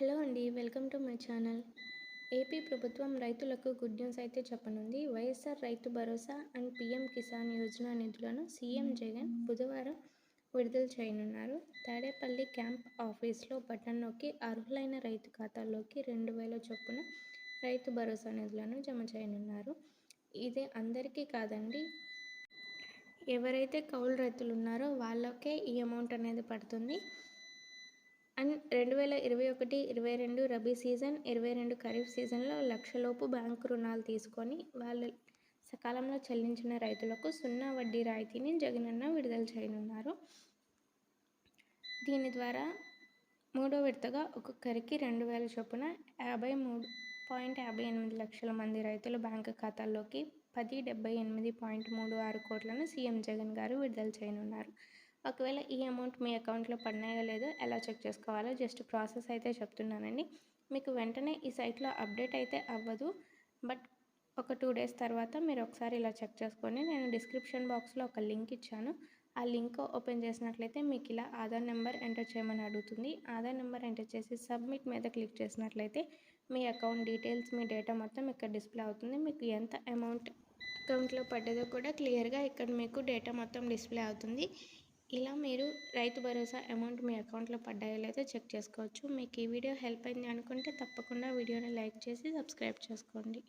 Hello అండి, welcome to my channel. AP ప్రభుత్వం రైతులకు గుడ్ న్యూస్ అయితే చెప్పనుంది. వైఎస్ఆర్ రైతు భరోసా అండ్ పీఎం కిసాన్ యోజన నిధులను సీఎం జగన్ బుధవారం విడుదల చేయనున్నారు. తాడేపల్లి క్యాంప్ ఆఫీస్లో బటన్ నొక్కి అర్హులైన రైతు ఖాతాల్లోకి 2,000 చొప్పున రైతు భరోసా నిధులను జమ చేయనున్నారు. ఇది అందరికీ కాదండి, ఎవరైతే కౌలు రైతులు ఉన్నారో వాళ్ళకే ఈ అమౌంట్ అనేది పడుతుంది. అండ్ 2021-22 రబీ సీజన్, 22 ఖరీఫ్ సీజన్లో 1,00,000 లోపు బ్యాంకు రుణాలు తీసుకొని వాళ్ళు సకాలంలో చెల్లించిన రైతులకు 0 వడ్డీ రాయితీని జగనన్న విడుదల చేయనున్నారు. దీని ద్వారా మూడో విడతగా ఒక్కొక్కరికి 2,000 చొప్పున 53.58 లక్షల మంది రైతుల బ్యాంకు ఖాతాల్లోకి 1078.36 కోట్లను సీఎం జగన్ గారు విడుదల చేయనున్నారు. ఒకవేళ ఈ అమౌంట్ మీ అకౌంట్లో పడినాయో లేదో ఎలా చెక్ చేసుకోవాలో జస్ట్ ప్రాసెస్ అయితే చెప్తున్నానండి. మీకు వెంటనే ఈ సైట్లో అప్డేట్ అయితే అవ్వదు, బట్ ఒక 2 డేస్ తర్వాత మీరు ఒకసారి ఇలా చెక్ చేసుకొని, నేను డిస్క్రిప్షన్ బాక్స్లో ఒక లింక్ ఇచ్చాను. ఆ లింక్ ఓపెన్ చేసినట్లయితే మీకు ఇలా ఆధార్ నెంబర్ ఎంటర్ చేయమని అడుగుతుంది. ఆధార్ నెంబర్ ఎంటర్ చేసి సబ్మిట్ మీద క్లిక్ చేసినట్లయితే మీ అకౌంట్ డీటెయిల్స్, మీ డేటా మొత్తం ఇక్కడ డిస్ప్లే అవుతుంది. మీకు ఎంత అమౌంట్ అకౌంట్లో పడ్డదో కూడా క్లియర్గా ఇక్కడ మీకు డేటా మొత్తం డిస్ప్లే అవుతుంది. ఇలా మీరు రైతు భరోసా అమౌంట్ మీ అకౌంట్లో పడ్డాయో లేదో చెక్ చేసుకోవచ్చు. మీకు ఈ వీడియో హెల్ప్ అయింది అనుకుంటే తప్పకుండా వీడియోని లైక్ చేసి సబ్స్క్రైబ్ చేసుకోండి.